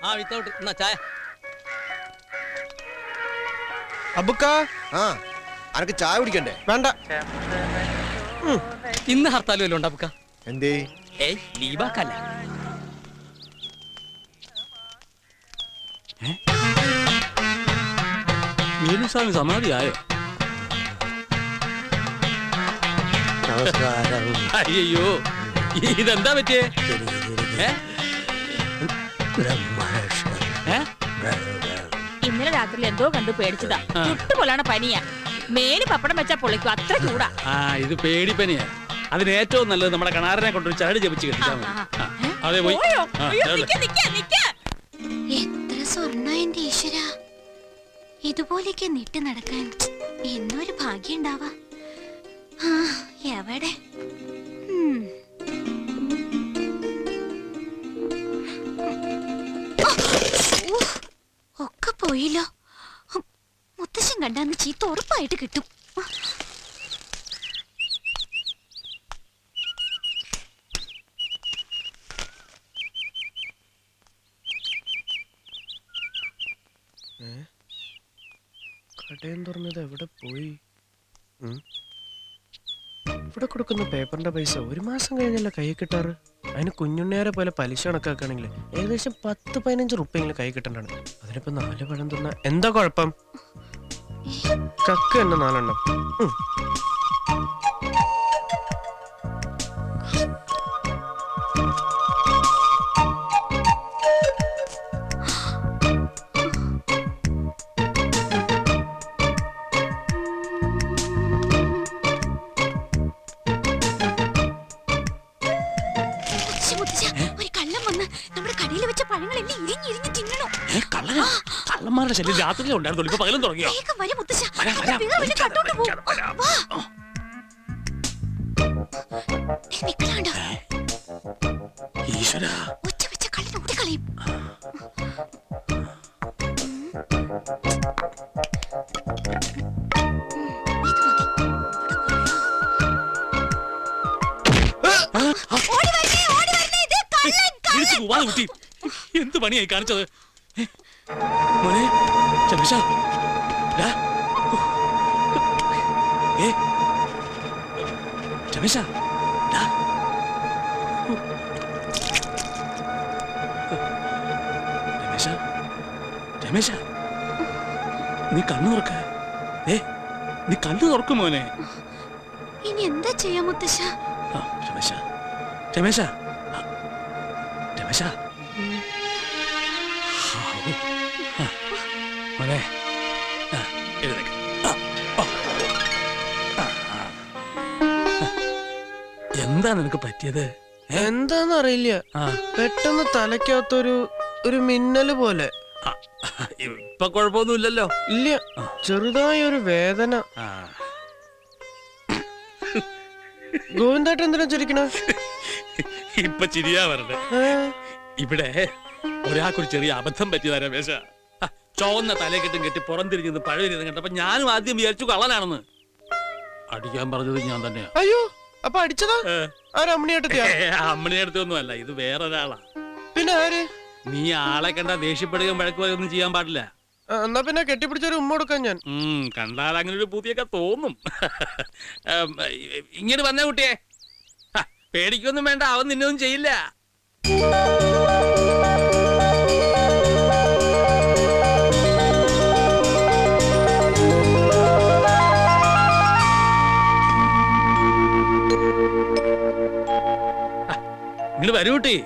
ആ വിത്തൗട്ട് എന്നാ ചായ. അബുക്ക അനക്ക് ചായ കുടിക്കണ്ടേ? വേണ്ട. ഇന്ന് ഹർത്താൽ വല്ലതും ഉണ്ടോ അബുക്ക? എന്തേ? ഏയ് ലീവാക്കല്ല. മീനുസ്വാമി സമാധിയായോ? നമസ്കാരം. അയ്യോ ഇതെന്താ പറ്റിയേ? ഇന്നലെ രാത്രി എന്തോ കണ്ടു പേടിച്ചതാ. ചുട്ടുപൊള്ളാണ് പനിയാ. മേല് പപ്പടം വെച്ചാ പൊളിക്കും, അത്ര ചൂടാ. ഇത് പേടിപ്പനിയാ. അതിന് ഏറ്റവും നല്ലത് നമ്മുടെ കണാരനെ കൊണ്ടൊരു ചരട് ജപിച്ച് കെട്ടിച്ചാൽ മതി. അതെ പോയി. എത്ര സ്വർണ്ണ എന്റെ ഈശ്വര, ഇതുപോലെയൊക്കെ നീട്ടി നടക്കാൻ എന്നൊരു ഭാഗ്യം ഉണ്ടാവാ. എവിടെ ഒക്കെ പോയില്ലോ. മുത്തശ്ശൻ കണ്ടാന്ന് ചീത്ത ഉറപ്പായിട്ട് കിട്ടും. കടയും തുറന്നത് എവിടെ പോയി? ഇവിടെ കൊടുക്കുന്ന പേപ്പറിന്റെ പൈസ ഒരു മാസം കഴിഞ്ഞല്ല കൈ കിട്ടാറ്. അതിന് കുഞ്ഞുണ്ണിയാരെ പോലെ പലിശ കണക്കാക്കുകയാണെങ്കിൽ ഏകദേശം 10-15 റുപ്യെങ്കിലും കൈ കിട്ടണ്ടാണ്. അതിനിപ്പോ 4 പഴം തിന്നാ എന്താ കുഴപ്പം? കക്ക് തന്നെ 4 എണ്ണം. കള്ളന്മാരുടെ ശല്യം രാത്രിയിലും ഉണ്ടായിരുന്നു, ഇപ്പൊ പകലും തുടങ്ങിയോ? ഈശ്വരാ, എന്ത് പണിയായി കാണിച്ചത് മോനെ? രമേശ, രമേശ, രമേശ, രമേശ, നീ കണ്ണു തുറക്ക. നീ കണ്ണു തുറക്കും മോനെ. ഇനി എന്താ ചെയ്യാ മുത്തശ്ശ? രമേശ, രമേശ, രമേശ, മോനെ എഴുന്നേക്ക്. എന്താ നിനക്ക് പറ്റിയത്? എന്താന്ന് അറിയില്ല, പെട്ടെന്ന് തലയ്ക്കകത്തൊരു മിന്നല് പോലെ. ഇപ്പൊ കുഴപ്പമൊന്നുമില്ലല്ലോ? ഇല്ല, ചെറുതായ ഒരു വേദന. ഗോവിന്ദേട്ടൻ എന്തിനാ ചിരിക്കണ? ഇപ്പൊ ചിരിയാ വരണ്ടേ? ഇവിടെ ഒരാൾക്കൊരു ചെറിയ അബദ്ധം പറ്റിയതാ രമേശ. ചോന്ന തലക്കെട്ടും കെട്ടി പുറംതിരിഞ്ഞത് പഴയ കണ്ടപ്പോ ഞാനും ആദ്യം വിചാരിച്ചു കള്ളനാണെന്ന്. അടിക്കാൻ പറഞ്ഞത് ഞാൻ തന്നെയാ. അയ്യോ, അപ്പൊ അടിച്ചതാ അമ്മണിയടുത്തൊന്നും അല്ല, ഇത് വേറൊരാളാ. പിന്നെ ആര്? നീ ആളെ കണ്ടാ ദേഷ്യപ്പെടുകയും വഴക്കുകയൊന്നും ചെയ്യാൻ പാടില്ല. എന്നാ പിന്നെ കെട്ടിപ്പിടിച്ചൊരു ഉമ്മ കൊടുക്കാൻ ഞാൻ. കണ്ടാൽ അങ്ങനെ ഒരു പൂതിയൊക്കെ തോന്നും. ഇങ്ങോട്ട് വന്ന കുട്ടിയെ, പേടിക്കൊന്നും വേണ്ട, അവൻ നിന്നൊന്നും ചെയ്യില്ല. ഇങ്ങോട്ട് വരൂ കുട്ടി.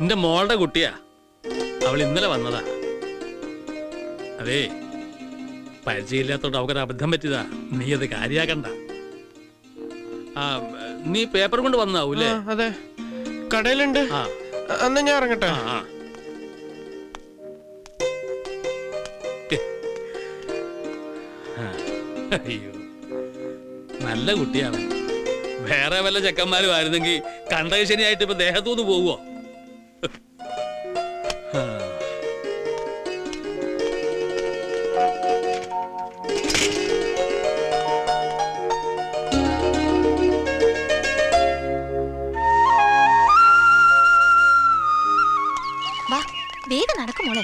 എന്റെ മോളുടെ കുട്ടിയാ, അവൾ ഇന്നലെ വന്നതാ. അതേ, പരിചയമില്ലാത്തോണ്ട് അവക്കൊരു അബദ്ധം പറ്റിയതാ. നീ അത് കാര്യാക്കണ്ട. നീ പേപ്പർ കൊണ്ട് വന്നാവൂല്ലേ? അതെ, കടയിലുണ്ട്. അന്ന് ഞാൻ ഇറങ്ങട്ടെ. അയ്യോ, നല്ല കുട്ടിയാണ്. വേറെ വല്ല ചെക്കന്മാരും ആയിരുന്നെങ്കിൽ കണ്ടക ശനിയായിട്ട് ഇപ്പൊ ദേഹത്തുനിന്ന് പോവുമോ? വേഗം നടക്കും മോളെ.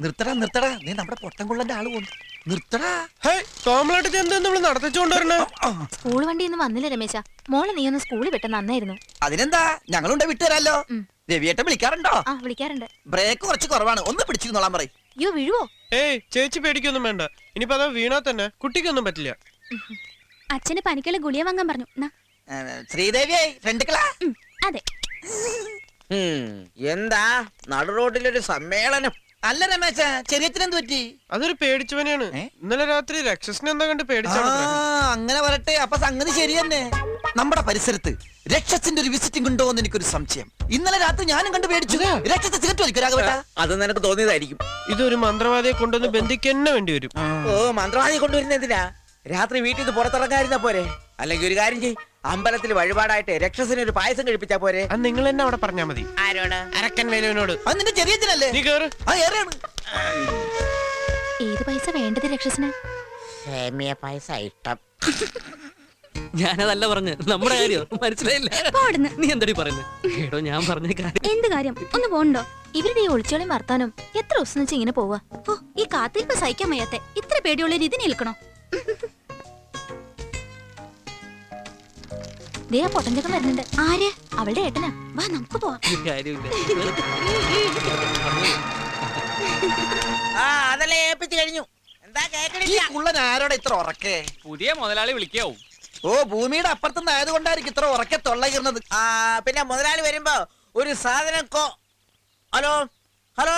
നിർത്തടാ നിർത്തടാ, നീ നമ്മുടെ പൊട്ടൻകൊള്ളന്റെ ആള് പോന്നു. നിർത്തടാ. ഹേയ് കോമളായിട്ട് എന്താ നമ്മൾ നടത്തിച്ചോണ്ട് വരണേ? സ്കൂൾ വണ്ടി ഒന്നും വന്നില്ല രമേശ. മോളെ നീ ഒന്ന് സ്കൂളിൽ വിട്ട നന്നായിരുന്നു. അതിനെന്താ, ഞങ്ങളുണ്ട് വിട്ടുതരാലോ. രവിയേട്ടൻ വിളിക്കാറുണ്ടോ? ആ വിളിക്കാറുണ്ട്. ബ്രേക്ക് കുറച്ച് കുറവാണ്, ഒന്ന് പിടിച്ചിരുന്നോളാം പറയും. അയ്യോ വീഴുവോ? ഏയ് ചേച്ചി പേടിക്കൊന്നും വേണ്ട. ഇനിയിപ്പോ അതാ വീണാ തന്നെ കുട്ടിക്കൊന്നും പറ്റില്ല. അച്ഛന് പനിക്കുള്ള ഗുളിയ വാങ്ങാൻ പറഞ്ഞു. ശ്രീദേവിയായി ഫ്രണ്ടുക്കളാ. അതെ. എന്താ നടു റോഡിലൊരു സമ്മേളനം? അല്ല രമേശ, ചെറിയച്ഛനെന്ത് പറ്റി? അതൊരു പേടിച്ചവനെയാണ്. ഇന്നലെ രാത്രി രക്ഷസിനെ എന്താ കണ്ട് പേടിച്ചാണ്. അങ്ങനെ വരട്ടെ. അപ്പൊ സംഗതി ശരി തന്നെ. നമ്മുടെ പരിസരത്ത് രക്ഷസിന്റെ ഒരു വിസിറ്റിംഗ് ഉണ്ടോ എന്ന് എനിക്കൊരു സംശയം. ഇന്നലെ രാത്രി ഞാനും കണ്ട് പേടിച്ചു. രക്ഷത്തെ സിഗരറ്റ് വലിക്കും രാഘവേട്ട. അത് നിനക്ക് തോന്നിയതായിരിക്കും. ഇതൊരു മന്ത്രവാദിയെ കൊണ്ടൊന്ന് ബന്ധിക്കന്നെ വേണ്ടി വരും. ഓ, മന്ത്രവാദി കൊണ്ടുവരുന്ന എന്തിനാ? രാത്രി വീട്ടിൽ നിന്ന് പുറത്തിറങ്ങാതിരുന്നാ പോരെ? അല്ലെങ്കിൽ ഒരു കാര്യം ചെയ്, അമ്പലത്തിൽ വഴിപാടായിട്ട് രക്ഷസിന് ഒരു പായസം കഴിപ്പിച്ചാ പോരെ? അത് നിങ്ങൾ തന്നെ അവിടെ പറഞ്ഞാ മതി. ആരോട്? അരക്കൻ വേലുവിനോട്. അത് നിന്റെ ചെറിയച്ഛനല്ലേ? നീ കേറ്. ആ ഏറെയാണ്. ഏത് പൈസ വേണ്ടത് രക്ഷസിന്? സേമിയ പായസം ഇഷ്ടം. ഞാനതല്ല പറഞ്ഞ് നമ്മുടെ കാര്യം മനസ്സിലായില്ല. നീ എന്തടി പറയുന്നത്? ഏടോ ഞാൻ പറഞ്ഞ കാര്യം. എന്ത് കാര്യം? ഒന്ന് പോണ്ടോ? ഇവരുടെ ഈ ഒളിച്ചോളിയും വർത്താനം എത്ര ദിവസം വെച്ച് ഇങ്ങനെ പോവാ? ഓ, ഈ കാത്തിരിപ്പ് സഹിക്കാൻ വയ്യാത്തെ. ഇത്ര പേടിയുള്ള രീതി നിൽക്കണോ? ദേ ആ പൊട്ടഞ്ചക്കം വരുന്നുണ്ട്. ആര്? അവളുടെ ഏട്ടനാ. വാ നമുക്ക് പോവാം. കാര്യമില്ല. അതല്ലേ ഏൽപ്പിച്ചു കഴിഞ്ഞു. എന്താ ഈ കേക്കണില്ല? കുള്ളൻ ആരോടെ ഇത്ര ഉറക്കേ? പുതിയ മുതലാളി വിളിക്കാവും. ഓ, ഭൂമിയുടെ അപ്പുറത്തുനിന്ന് ആയതുകൊണ്ടായിരിക്കും ഇത്ര ഉറക്കെ തൊള്ളയിരുന്നത്. പിന്നെ മുതലാളി വരുമ്പോ ഒരു സാധനം ഹലോ ഹലോ.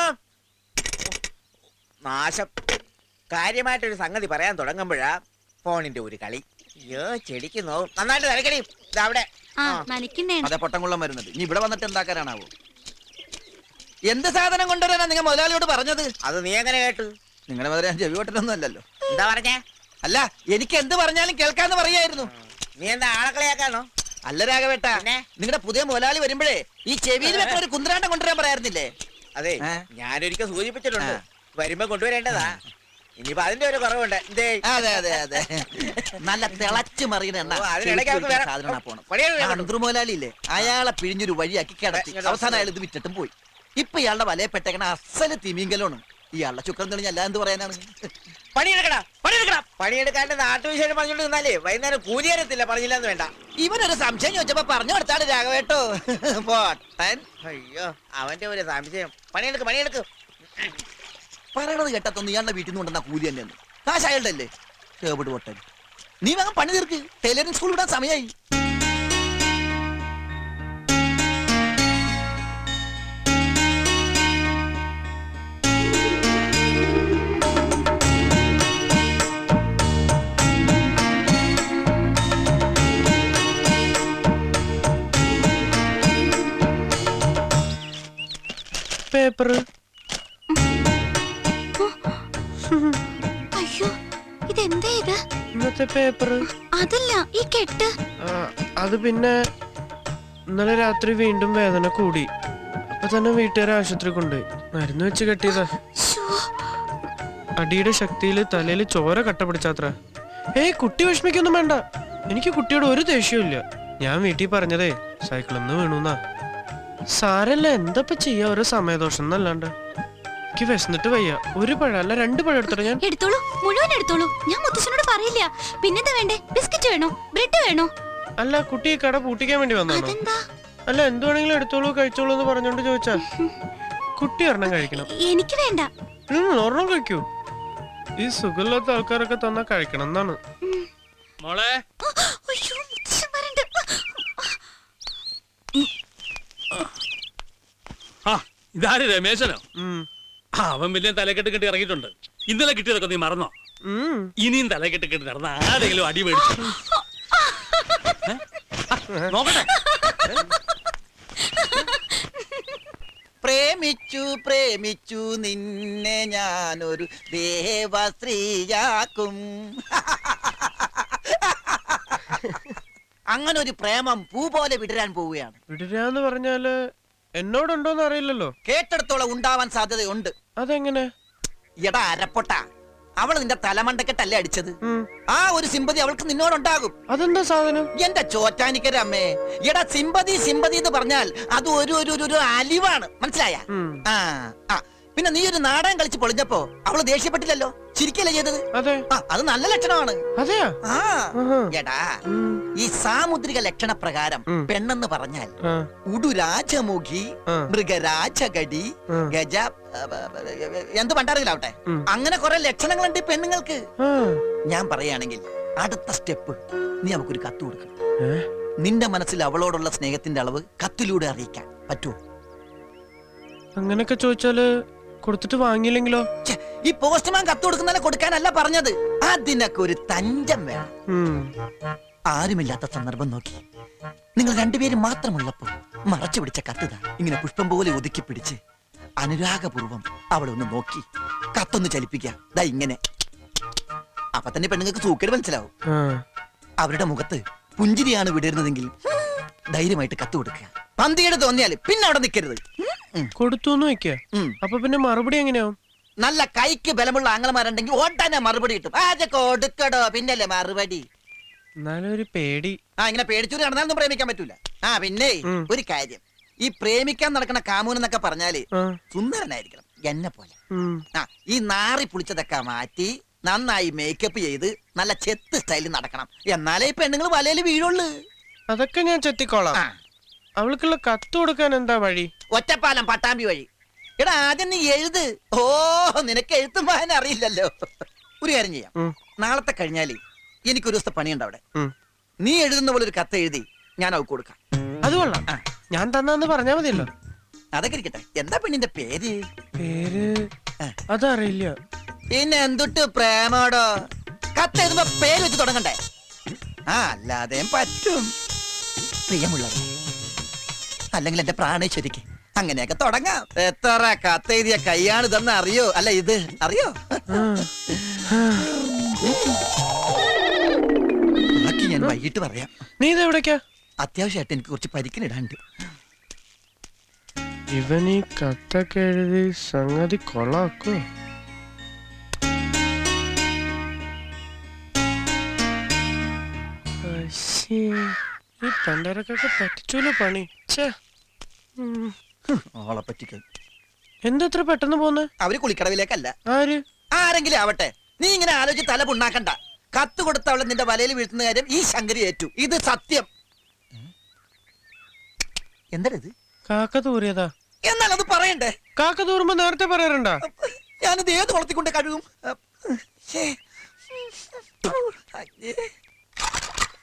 നാശം. കാര്യമായിട്ടൊരു സംഗതി പറയാൻ തുടങ്ങുമ്പോഴാ ഫോണിന്റെ ഒരു കളി. അയ്യോ, ചെടിക്ക് നോവും. നന്നായിട്ട് തിരക്കടി. അവിടെ അതെ, പൊട്ടംകുള്ളം വരുന്നത്. ഇനി ഇവിടെ വന്നിട്ട് എന്താക്കാനാണാവോ? എന്ത് സാധനം കൊണ്ടുവരാനാ നിങ്ങൾ മുതലാളിയോട് പറഞ്ഞത്? അത് നീ എങ്ങനെ കേട്ടു? നിങ്ങളുടെ മുതലാളി ചെവിവട്ടനൊന്നും അല്ലല്ലോ. എന്താ പറഞ്ഞേ? അല്ല, എനിക്ക് എന്ത് പറഞ്ഞാലും കേൾക്കാന്ന് പറയായിരുന്നു. നീ എന്താ ആളക്കളിയാക്കാണോ? അല്ല രാഘവേട്ട, പിന്നെ? നിങ്ങളുടെ പുതിയ മുതലാളി വരുമ്പോഴേ ഈ ചെവിയിൽ വെക്കുന്ന ഒരു കുന്ത്രാണ്ടം കൊണ്ടുവരാൻ പറയായിരുന്നില്ലേ? അതെ, ഞാനൊരിക്കൽ സൂചിപ്പിച്ചിട്ടുണ്ട്. വരുമ്പോ കൊണ്ടുവരേണ്ടതാ. ഇനിയിപ്പോ അതിന്റെ ഒരു കുറവുണ്ട്. അതെ അതെ അതെ, നല്ല തിളച്ചു മറിയുന്ന എണ്ണ. ഓ, അതിനിടയ്ക്ക് നമുക്ക് വേറെ സാധനം പോണം. പണിയാണ് വേണ്ടത്. അന്തർമുതലാളി ഇല്ലേ, അയാളെ പിഴിഞ്ഞൊരു വഴിയാക്കി കിടത്തി. അവസാനം അയാൾ ഇത് വിറ്റിട്ടും പോയി. ഇപ്പൊ ഇയാളുടെ വലയപ്പെട്ടേക്കണ അസല് തിമിങ്കലാണ്. ഇയാളുടെ ചുക്രം തെളിഞ്ഞ അല്ല എന്ത് പറയാനാണ്? പണിയെടുക്കടാ, പണിയെടുക്കണം. പണിയെടുക്കാണ്ട് നാട്ടുവിശേഷം പറഞ്ഞോണ്ട് നിന്നാലേ വൈകുന്നേരം കൂലിയാരത്തില്ല. പറഞ്ഞില്ലെന്ന് വേണ്ട. ഇവനൊരു സംശയം ചോദിച്ചപ്പോ പറഞ്ഞു കൊടുത്താണ് രാഘവേട്ടോ. പോട്ടൻ. അയ്യോ, അവന്റെ ഒരു സംശയം. പണിയെടുക്ക്, പണിയെടുക്ക്. പറയണത് കേട്ടത്തൊന്നും ഇയാളുടെ വീട്ടിൽ നിന്ന് കൊണ്ടുവന്ന കൂലി തന്നെയാണ്. കാശ് അയാളുടെ അല്ലേ? കേബിട് പൊട്ടൻ. നീ വേഗം പണി തീർക്ക്. ടൈലറിംഗ് സ്കൂൾ വിടാൻ സമയമായി. പേപ്പർ. അയ്യോ, ഇതെന്താ ഇത്? ഇന്നത്തെ പേപ്പർ. അതല്ല, ഈ കെട്ട്. അത് പിന്നെ ഇന്നലെ രാത്രി വീണ്ടും വേദന കൂടി. അപ്പൊ തന്നെ വീട്ടുകാരെ ആശുപത്രി കൊണ്ടുപോയി. മരുന്ന് വെച്ച് കെട്ടിയതാ. ശ്ശോ. അടിയുടെ ശക്തിയിൽ തലയിൽ ചോര കട്ട പിടിച്ചാത്ര. ഏയ്, കുട്ടി വിഷമിക്കൊന്നും വേണ്ട. എനിക്ക് കുട്ടിയോട് ഒരു ദേഷ്യവും ഇല്ല. ഞാൻ വീട്ടിൽ പറഞ്ഞതേ സൈക്കിളിൽ നിന്ന് വീണുന്നാ. സാരല്ല, എന്തപ്പ ചെയ്യാ, ഓരോ സമയദോഷം എന്നല്ലാണ്ട്. എനിക്ക് വിശന്നിട്ട് വയ്യ. ഒരു പഴം അല്ല 2 പഴം എടുത്തോളൂ. ഞാൻ എടുത്തോളൂ, മുഴുവൻ എടുത്തോളൂ. ഞാൻ മുത്തശ്ശനോട് പറയില്ല. പിന്നെന്താ വേണ്ടേ? ബിസ്ക്കറ്റ് വേണോ? ബ്രെഡ് വേണോ? അല്ല, കുട്ടി കട പൂട്ടിക്കാൻ വേണ്ടി വന്നാണോ? അതെന്താ? അല്ല, എന്ത് വേണമെങ്കിലും എടുത്തോളൂ, കഴിച്ചോളൂ എന്ന് പറഞ്ഞോണ്ട് ചോദിച്ചാ. കുട്ടി ഒരെണ്ണം കഴിക്കണം. എനിക്ക് വേണ്ട. ഒരെണ്ണം കഴിക്കൂ. ഈ സുഖമില്ലാത്ത ആൾക്കാരൊക്കെ തന്നാ കഴിക്കണം എന്നാണ്. മോളെ, അയ്യോ, മുത്തശ്ശൻ വരണ്ട്. ആ ഇതാര് രമേശനോ? ഉം. അവൻ വലിയ തലക്കെട്ട് കെട്ടി ഇറങ്ങിയിട്ടുണ്ട്. ഇന്നലെ കിട്ടിയതൊക്കെ നീ മറന്നോ? ഇനിയും തലക്കെട്ട് കെട്ടി നടന്ന ആരെങ്കിലും അടി മേടിച്ചു നോക്കട്ടെ. പ്രേമിച്ചു പ്രേമിച്ചു നിന്നെ ഞാനൊരു ദേവസ്ത്രീയാക്കും. അങ്ങനെ ഒരു പ്രേമം പൂ പോലെ വിടരാൻ പോവുകയാണ്. വിടരാന്ന് പറഞ്ഞാല് എന്നോടുണ്ടോന്ന് അറിയില്ലല്ലോ. കേട്ടെടുത്തോളം ഉണ്ടാവാൻ സാധ്യതയുണ്ട്. അതെങ്ങനെ? എടാ അരപ്പൊട്ട, അവൾ നിന്റെ തലമണ്ടക്കെട്ടല്ലേ അടിച്ചത്. ആ ഒരു സിമ്പതി അവൾക്ക് നിന്നോടുണ്ടാകും. അതെന്താ സാധനം? എന്റെ ചോറ്റാനിക്കരമ്മേ, എടാ സിമ്പതി സിമ്പതി എന്ന് പറഞ്ഞാൽ അത് ഒരു അലിവാണ്, മനസ്സിലായ? ആ ആ പിന്നെ നീ ഒരു നാടകം കളിച്ച് പൊളിഞ്ഞപ്പോ അവള് ദേഷ്യപ്പെട്ടില്ലല്ലോ, ചിരിക്കല്ലേ ചെയ്തത്? അതെ. ആ അത് നല്ല ലക്ഷണമാണ്. അതെയാ? ആ എടാ, ഈ സാമുദ്രിക ലക്ഷണ പ്രകാരം പെണ്ണെന്ന് പറഞ്ഞാൽ ഉടുരാജമുഖി, മൃഗരാജഗടി, ഗജ എന്ത് പണ്ടാറിയിലാവട്ടെ, അങ്ങനെ കുറെ ലക്ഷണങ്ങളുണ്ട് ഈ പെണ്ണുങ്ങൾക്ക്. ഞാൻ പറയുകയാണെങ്കിൽ അടുത്ത സ്റ്റെപ്പ് നീ അവക്കൊരു കത്ത് കൊടുക്കണം. നിന്റെ മനസ്സിൽ അവളോടുള്ള സ്നേഹത്തിന്റെ അളവ് കത്തിലൂടെ അറിയിക്കാൻ പറ്റുമോ? അങ്ങനൊക്കെ ചോദിച്ചാല് കൊടുത്തിട്ട് വാങ്ങിയില്ലെങ്കിലോ? ഈ പോസ്റ്റ്മാൻ കത്ത് കൊടുക്കുന്നതിനെ കൊടുക്കാനല്ല പറഞ്ഞത്, അതിനൊക്കെ ഒരു തഞ്ചം വേണം. ആരുമില്ലാത്ത സന്ദർഭം നോക്കി നിങ്ങൾ രണ്ടുപേരും മാത്രമുള്ളപ്പോ മറച്ചു പിടിച്ച കത്തുത ഇങ്ങനെ പുഷ്പം പോലെ ഒതുക്കി പിടിച്ച് അനുരാഗപൂർവം അവളെ ഒന്ന് നോക്കി കത്തൊന്ന് ചലിപ്പിക്കുക. ദാ ഇങ്ങനെ. അപ്പൊ തന്നെ പെണ്ണുങ്ങൾക്ക് സൂക്കേട് മനസ്സിലാവും. അവരുടെ മുഖത്ത് പുഞ്ചിരിയാണ് വിടരുന്നതെങ്കിൽ ധൈര്യമായിട്ട് കത്ത് കൊടുക്കുക. പന്തികേട് തോന്നിയാല് പിന്നെ അവിടെ നിൽക്കരുത്. കൊടുത്തു വെക്ക. അപ്പൊ പിന്നെ മറുപടി എങ്ങനെയാവും? നല്ല കൈക്ക് ബലമുള്ള ആംഗലമാരുണ്ടെങ്കിൽ ഓട്ടാനെ മറുപടി കിട്ടും. അത് കൊടുക്കടോ, പിന്നല്ലേ മറുപടി. എന്നാലും ഒരു പേടി. ഇങ്ങനെ പേടിച്ചൂരി നടന്നാലൊന്നും പ്രേമിക്കാൻ പറ്റൂല. പിന്നെ ഒരു കാര്യം, ഈ പ്രേമിക്കാൻ നടക്കുന്ന കാമൂൻ എന്നൊക്കെ പറഞ്ഞാല് സുന്ദരനായിരിക്കണം, എന്നെ പോലെ. ഈ നാറി പുളിച്ചതൊക്കെ മാറ്റി നന്നായി മേക്കപ്പ് ചെയ്ത് നല്ല ചെത്ത് സ്റ്റൈലിൽ നടക്കണം. എന്നാലേ ഈ പെണ്ണുങ്ങൾ വലയിൽ വീഴുള്ളൂ. അതൊക്കെ ഞാൻ ചെത്തിക്കോളാം. അവൾക്കുള്ള കത്ത് കൊടുക്കാൻ എന്താ വഴി? ഒറ്റപ്പാലം പട്ടാമ്പി വഴി. എടാ ആദ്യം നീ എഴുത്. ഓ നിനക്ക് എഴുത്തും വായന അറിയില്ലല്ലോ. ഒരു കാര്യം ചെയ്യാം, നാളത്തെ കഴിഞ്ഞാല് എനിക്കൊരു ദിവസത്തെ പണിയുണ്ട് അവിടെ. നീ എഴുതുന്ന പോലെ ഒരു കത്ത് എഴുതി ഞാൻ അവൾക്ക് കൊടുക്കാം. അത് കൊള്ളാം. ഞാൻ തന്നാന്ന് പറഞ്ഞാ മതിയല്ലോ. അതൊക്കെ ഇരിക്കട്ടെ, എന്താ പെണ്ണിന്റെ പേര്? പേര് അതറിയില്ല. പിന്നെ എന്തുട്ട് പ്രേമോടോ? കത്ത് എഴുതുമ്പോ പേര് വെച്ച് തുടങ്ങണ്ടേ? അല്ലാതെ പറ്റും. പ്രിയമുള്ളവർ, അല്ലെങ്കിൽ എന്റെ പ്രാണേശ്വരിക്ക്, അങ്ങനെയൊക്കെ തുടങ്ങാം. എത്ര കത്തെഴുതിയ കൈയാണ് ഇതെന്ന് അറിയോ? അല്ല ഇത് അറിയോ? ബാക്കി ഞാൻ വൈകിട്ട് പറയാം. നീ ഇത് എവിടേക്കാ? അത്യാവശ്യമായിട്ട് എനിക്ക് കുറച്ച് പരിക്കിനിടാണ്ട്. ഇവൻ ഈ കത്തൊക്കെ എഴുതി സംഗതി കൊള്ളാക്കോ? ഈ പണ്ടരക്കൊക്കെ പറ്റിച്ചൂലോ പണി. ആളെ പറ്റിക്ക. എന്തത്ര പെട്ടെന്ന് പോന്നെ? അവര് കുളിക്കടവിലേക്കല്ല, ആര് ആരെങ്കിലും ആവട്ടെ. നീ ഇങ്ങനെ ആലോചിച്ച് തല പുണ്ണാക്കണ്ട. കത്ത് കൊടുത്തവളെ നിന്റെ വലയിൽ വീഴ്ത്തുന്ന കാര്യം ഈ ശങ്കരി ഏറ്റു. ഇത് സത്യം. എന്താ ഇത്? കാക്ക തൂറിയതാ. എന്നാൽ അത് പറയണ്ടേ? കാക്ക തൂറുമ്പോ നേരത്തെ പറയാറുണ്ടാ? ഞാനിത് ഏത് കുളത്തിക്കൊണ്ട് കഴുകും?